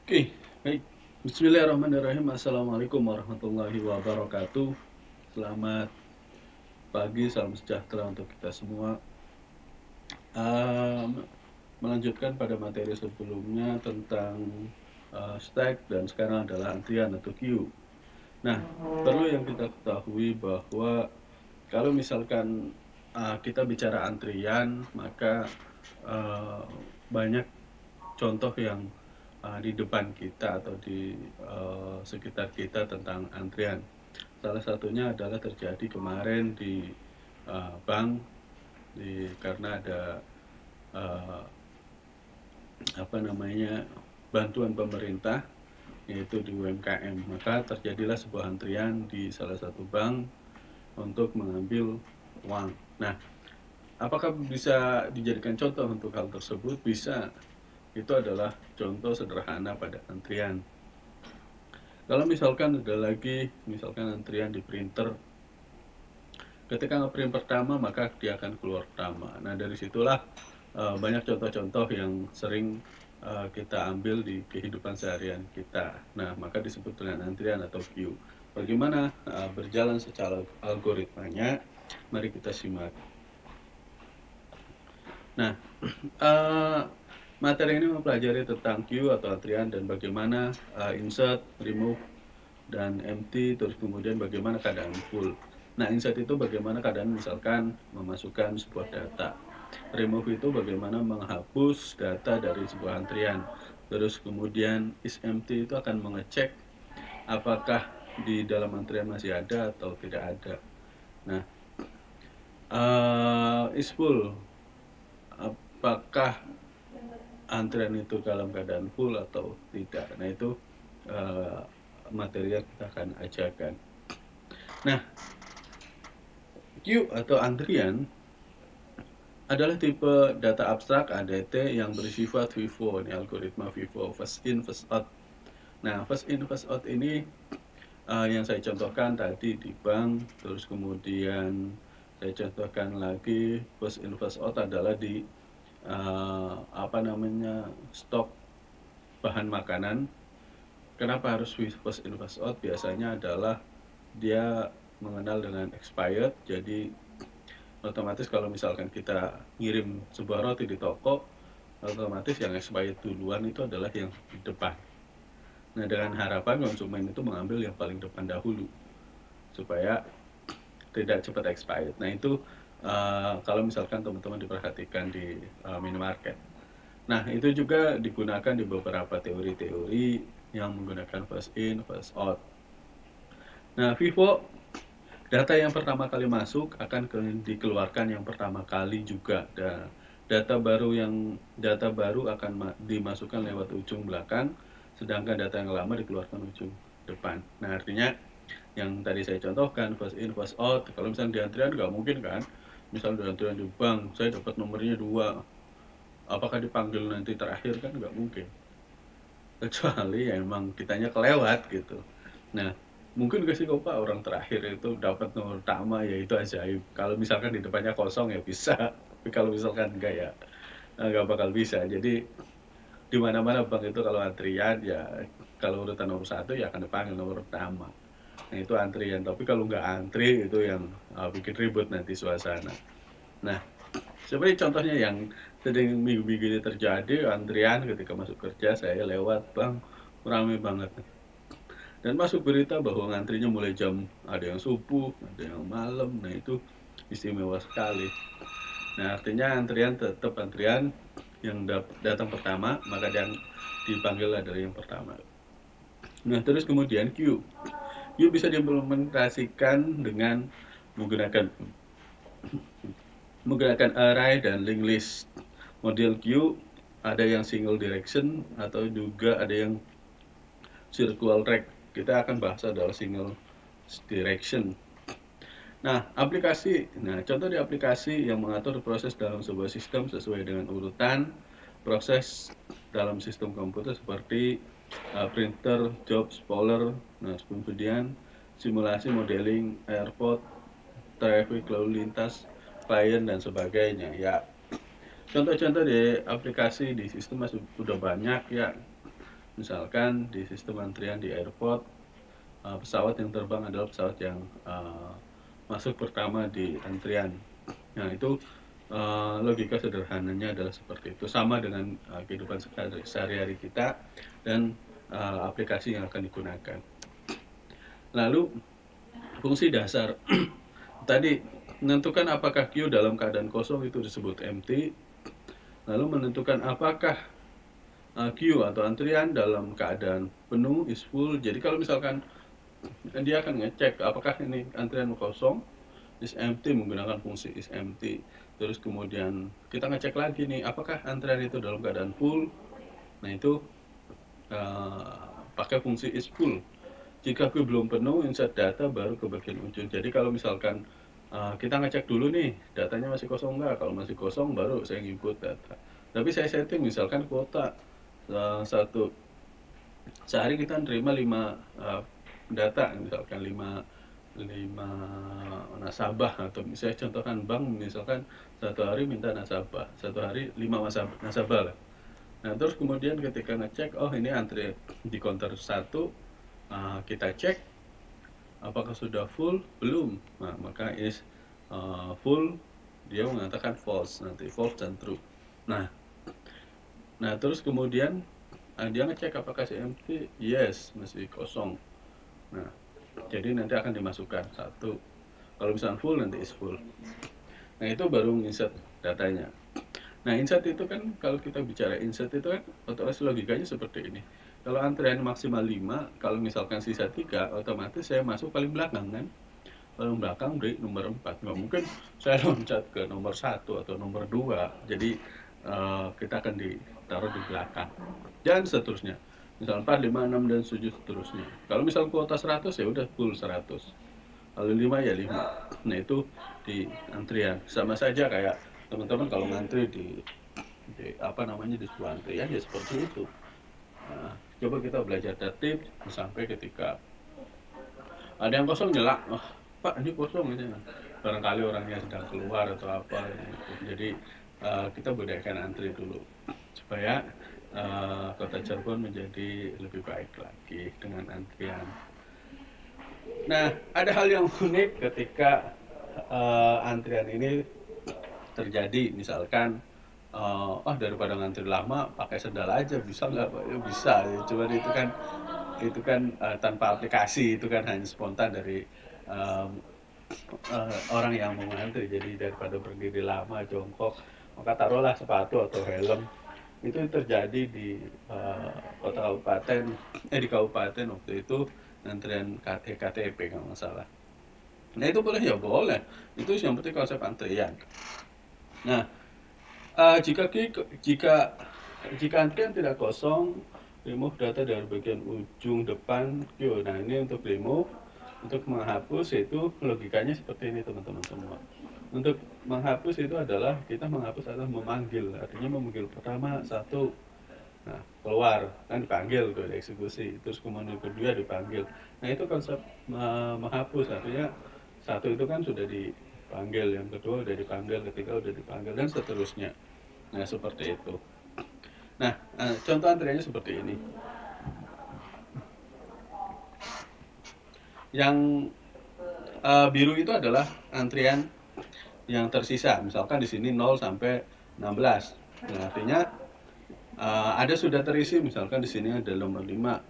Oke, baik. Bismillahirrahmanirrahim. Assalamualaikum warahmatullahi wabarakatuh. Selamat pagi, salam sejahtera untuk kita semua. Um, Melanjutkan pada materi sebelumnya tentang stack dan sekarang adalah antrian atau queue. Nah, perlu yang kita ketahui bahwa kalau misalkan kita bicara antrian, maka uh, banyak contoh yang di depan kita atau di sekitar kita tentang antrian. Salah satunya adalah terjadi kemarin di bank karena ada uh, apa namanya bantuan pemerintah yaitu di UMKM, maka terjadilah sebuah antrian di salah satu bank untuk mengambil uang. Nah, apakah bisa dijadikan contoh untuk hal tersebut? Bisa. Itu adalah contoh sederhana pada antrian. Kalau misalkan ada lagi, misalkan antrian di printer, ketika ngeprint pertama maka dia akan keluar pertama. Nah, dari situlah banyak contoh-contoh yang sering kita ambil di kehidupan seharian kita. Nah, maka disebut dengan antrian atau queue. Bagaimana berjalan secara algoritmanya? Mari kita simak. Nah, uh, materi ini mempelajari tentang queue atau antrian dan bagaimana insert, remove, dan empty, terus kemudian bagaimana keadaan full. Nah, insert itu bagaimana keadaan misalkan memasukkan sebuah data. Remove itu bagaimana menghapus data dari sebuah antrian. Terus kemudian is empty itu akan mengecek apakah di dalam antrian masih ada atau tidak ada. Nah, is full, apakah antrian itu dalam keadaan full atau tidak. Nah, itu uh, materi yang kita akan ajarkan. Nah, queue atau antrian adalah tipe data abstrak ADT yang bersifat FIFO, ini algoritma FIFO, first in, first out. Nah, first in, first out ini yang saya contohkan tadi di bank, terus kemudian saya contohkan lagi first in, first out adalah di apa namanya stok bahan makanan. Kenapa harus first in, first out? Biasanya adalah dia mengenal dengan expired, jadi otomatis kalau misalkan kita ngirim sebuah roti di toko, otomatis yang expired duluan itu adalah yang di depan. Nah, dengan harapan konsumen itu mengambil yang paling depan dahulu supaya tidak cepat expired. Nah, itu kalau misalkan teman-teman diperhatikan di minimarket. Nah, itu juga digunakan di beberapa teori-teori yang menggunakan first in, first out. Nah, Vivo data yang pertama kali masuk akan dikeluarkan yang pertama kali juga. Dan data baru akan dimasukkan lewat ujung belakang, sedangkan data yang lama dikeluarkan ujung depan. Nah, artinya yang tadi saya contohkan first in first out, kalau misalnya di antrian nggak mungkin kan, misalnya di antrian di bank saya dapat nomornya 2, apakah dipanggil nanti terakhir? Kan nggak mungkin, kecuali ya emang kitanya kelewat gitu. Nah, mungkin gak sih kok Pak orang terakhir itu dapat nomor utama, ya itu ajaib. Kalau misalkan di depannya kosong ya bisa, tapi kalau misalkan enggak ya nggak bakal bisa. Jadi di mana-mana bank itu kalau antrian ya, kalau urutan nomor 1 ya akan dipanggil nomor utama. Nah, itu antrian. Tapi kalau nggak antri itu yang bikin ribut nanti suasana. Nah, seperti contohnya yang sering minggu-minggu ini terjadi, antrian ketika masuk kerja saya lewat bank ramai banget. Dan masuk berita bahwa ngantrinya mulai jam, ada yang subuh, ada yang malam. Nah, itu istimewa sekali. Nah, artinya antrian tetap antrian, yang datang pertama maka yang dipanggil dari yang pertama. Nah, terus kemudian queue. Queue bisa diimplementasikan dengan menggunakan array dan linked list. Model queue ada yang single direction atau juga ada yang circular track. Kita akan bahas adalah single direction. Nah, contoh di aplikasi yang mengatur proses dalam sebuah sistem sesuai dengan urutan proses dalam sistem komputer seperti printer, job, spoiler. Nah, kemudian simulasi modeling airport, traffic lalu lintas, klien dan sebagainya. Ya, contoh-contoh di aplikasi di sistem masih sudah banyak ya. misalkan di sistem antrian di airport, pesawat yang terbang adalah pesawat yang masuk pertama di antrian. Nah, itu logika sederhananya adalah seperti itu, sama dengan kehidupan sehari-hari kita dan aplikasi yang akan digunakan. Lalu fungsi dasar tadi menentukan apakah queue dalam keadaan kosong itu disebut empty, lalu menentukan apakah queue atau antrian dalam keadaan penuh is full. Jadi kalau misalkan dia akan ngecek apakah ini antrian kosong is empty menggunakan fungsi is empty. Terus kemudian kita ngecek lagi nih apakah antrian itu dalam keadaan full. Nah itu pakai fungsi is full. Jika queue belum penuh, insert data baru ke bagian ujung. Jadi kalau misalkan kita ngecek dulu nih datanya masih kosong nggak. Kalau masih kosong baru saya input data. Tapi saya setting misalkan kuota satu sehari kita nerima 5 data, misalkan 5 nasabah, atau saya contohkan bank misalkan satu hari minta nasabah, satu hari 5 nasabah lah. Nah terus kemudian ketika ngecek, oh ini antri di counter 1, kita cek apakah sudah full, belum. Nah maka is full, dia mengatakan false, nanti false dan true. Nah terus kemudian dia ngecek apakah si empty, yes masih kosong. Nah jadi nanti akan dimasukkan 1. Kalau misalnya full nanti is full. Nah itu baru insert datanya. Nah insert itu kan, kalau kita bicara insert itu kan otomatis logikanya seperti ini. Kalau antrian maksimal 5, kalau misalkan sisa 3, otomatis saya masuk paling belakang kan. Paling belakang di nomor 4. Nggak mungkin saya loncat ke nomor 1 atau nomor 2. Jadi kita akan ditaruh di belakang. Dan seterusnya. Misal 4, 5, 6, dan 7 seterusnya. Kalau misal kuota 100 ya udah full 100. Kalau 5 ya 5. Nah itu di antrian. Sama saja kayak teman-teman kalau ngantri di apa namanya di sebuah antrian ya seperti itu. Nah, coba kita belajar tertib sampai ketika ada yang kosong nyela, oh, Pak ini kosong ini. Barangkali orangnya sedang keluar atau apa gitu. Jadi kita budayakan antri dulu supaya kota Cirebon menjadi lebih baik lagi dengan antrian. Nah, ada hal yang unik ketika antrian ini terjadi, misalkan daripada ngantri lama pakai sendal aja bisa nggak Pak? Ya bisa, ya. Cuman itu kan tanpa aplikasi, itu kan hanya spontan dari orang yang mau ngantri. Jadi daripada berdiri lama jongkok, maka taruhlah sepatu atau helm. Itu terjadi di di kabupaten waktu itu, antrian KTP kalau nggak salah. Nah itu boleh ya boleh, itu yang penting konsep antrian. Nah jika antrian tidak kosong, remove data dari bagian ujung depan queue. Nah ini untuk remove, untuk menghapus itu logikanya seperti ini teman-teman semua. Untuk menghapus itu adalah kita menghapus adalah memanggil, artinya memanggil pertama 1, nah keluar kan dipanggil tuh dieksekusi, terus kemudian kedua dipanggil. Nah itu konsep menghapus, artinya 1 itu kan sudah dipanggil, yang kedua udah dipanggil, ketiga udah dipanggil, dan seterusnya. Nah seperti itu. Nah contoh antriannya seperti ini. Yang biru itu adalah antrian yang tersisa, misalkan di sini 0 sampai 16. Nah, artinya ada sudah terisi, misalkan di sini ada nomor 5,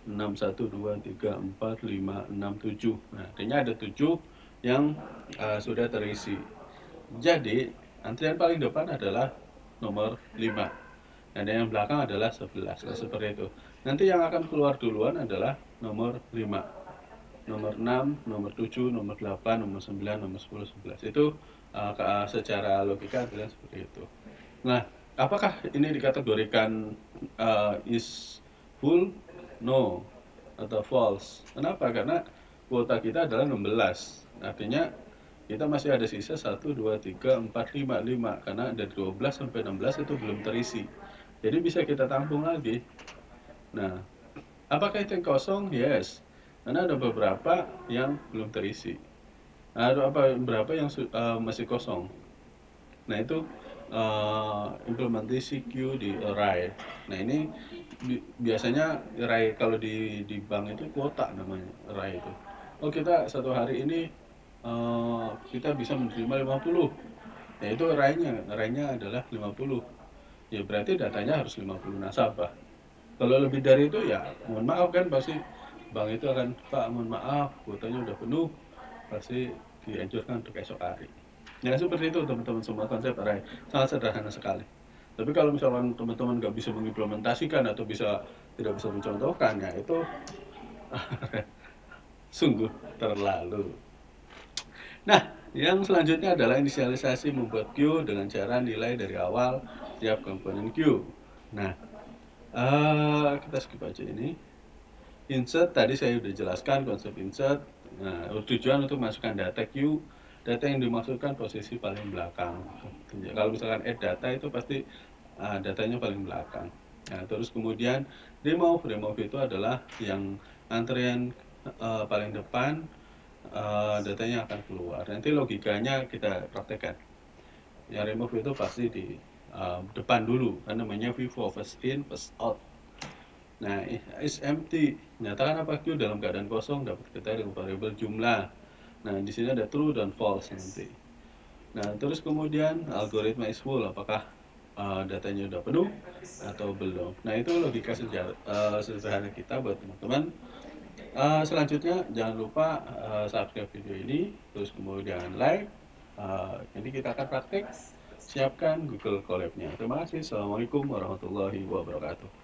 6, 1, 2, 3, 4, 5, 6, 7. Nah, artinya ada 7 yang sudah terisi. Jadi, antrian paling depan adalah nomor 5. Dan yang belakang adalah 11. Nah, seperti itu. Nanti yang akan keluar duluan adalah nomor 5. Nomor 6, nomor 7, nomor 8, nomor 9, nomor 10, 11. Itu secara logika adalah seperti itu. Nah, apakah ini dikategorikan is full? No. Atau false. Kenapa? Karena kuota kita adalah 16. Artinya kita masih ada sisa 1, 2, 3, 4, 5, 5. Karena dari 12 sampai 16 itu belum terisi. Jadi bisa kita tampung lagi. Nah, apakah itu yang kosong? Yes. Karena ada beberapa yang belum terisi. Ada beberapa yang masih kosong. Nah itu implementasi queue di array. Nah ini biasanya array kalau di bank itu kuota namanya array itu. Oh kita satu hari ini kita bisa menerima 50. Ya itu arraynya adalah 50. Ya berarti datanya harus 50 nasabah. Kalau lebih dari itu ya mohon maaf kan pasti bank itu akan, Pak mohon maaf kuotanya udah penuh, pasti dianjurkan untuk esok hari. Ya seperti itu teman-teman, semua konsep array sangat sederhana sekali. Tapi kalau misalkan teman-teman nggak bisa mengimplementasikan atau tidak bisa mencontohkan, ya itu sungguh terlalu. Nah, yang selanjutnya adalah inisialisasi membuat queue dengan cara nilai dari awal setiap komponen queue. Nah, kita skip aja ini. Insert tadi saya sudah jelaskan konsep insert. Nah, tujuan untuk masukkan data queue, data yang dimasukkan posisi paling belakang. Kalau misalkan add data itu pasti datanya paling belakang. Nah, terus kemudian remove itu adalah yang antrian paling depan, datanya akan keluar. Nanti logikanya kita praktekkan. Yang remove itu pasti di depan dulu, kan namanya FIFO, first in, first out. Nah, is empty, nyatakan apa queue dalam keadaan kosong dapat kita dengan variabel jumlah. Nah, di sini ada true dan false nanti. Nah, terus kemudian algoritma is full, apakah datanya udah penuh atau belum. Nah, itu logika sederhana kita buat teman-teman. Selanjutnya jangan lupa subscribe video ini, terus kemudian like. Jadi kita akan praktek, siapkan Google Colab-nya. Terima kasih. Assalamualaikum warahmatullahi wabarakatuh.